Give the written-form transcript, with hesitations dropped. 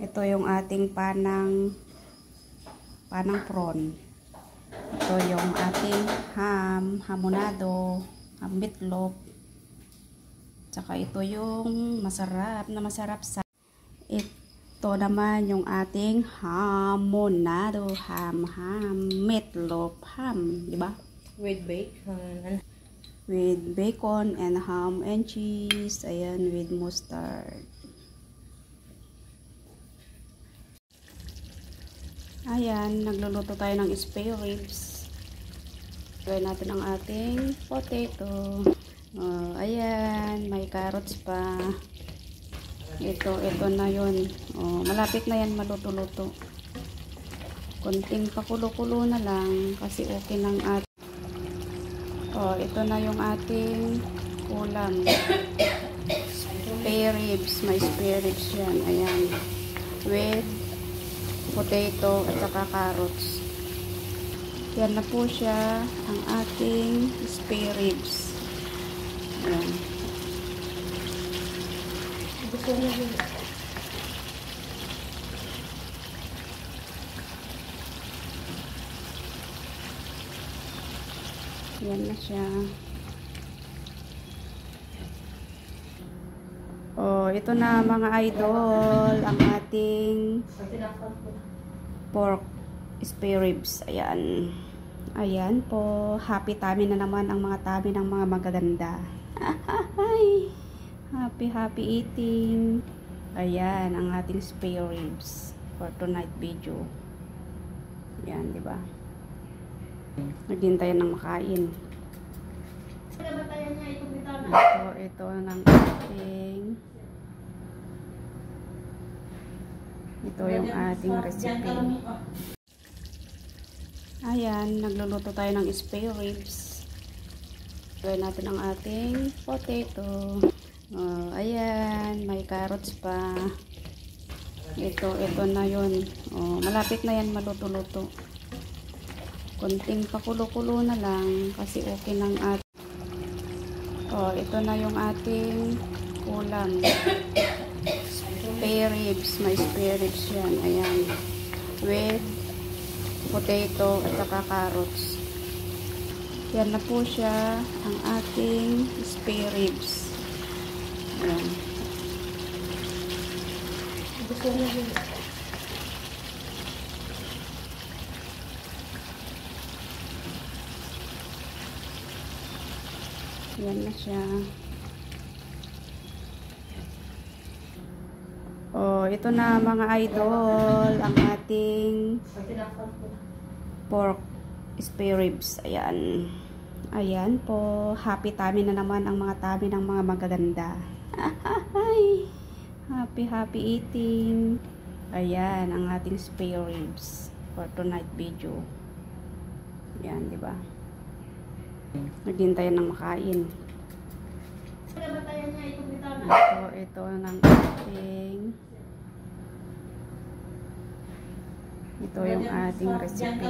Ito yung ating panang prawn. Ito yung ating hamonado, meatloaf. Tsaka ito yung masarap sa. Ito naman yung ating hamonado, meatloaf, di ba? With bacon. With bacon and ham and cheese. Ayan, with mustard. Ayan, nagluluto tayo ng spare ribs. Gawin natin ang ating potato. Oh, ayan, may carrots pa. Ito na yun. Oh, malapit na yan maluto-luto. Konting pakulo-kulo na lang kasi okay ng at. Oh, ito na yung ating ulam. Spare ribs, may spare ribs yan. Ayan, with potato at saka carrots. Yan na po siya ang ating spare ribs. Ayan. Yan na siya. Oh, ito na mga idol ang ating pork spare ribs. Ayan. Ayan po. Happy tummy na naman ang mga tummy ng mga magaganda. Happy eating. Ayan ang ating spare ribs for tonight video. Ayan, di ba? Naghintay ng makain. Ito ng ating yung ating recipe. Ayan, nagluluto tayo ng spare ribs. Gawin natin ang ating potato. Oh, ayan, may carrots pa. Ito na yun. Oh, malapit na yan maluto-luto. Konting pakulo-kulo na lang kasi okay ng at. Oh, ito na yung ating ulam. Spare ribs, may spare ribs yan. Ayan, with potato at saka carrots. Yan na po siya ang ating spare ribs. Ayan. Yan na siya. Oh, ito na mga idol ang ating pork spare ribs. Ayan. Ayan po. Happy tummy na naman ang mga tummy ng mga magaganda. Happy eating. Ayan ang ating spare ribs for tonight video. Ayan, di ba? Naghintay ng makain. Ito ng ating yung ating recipe.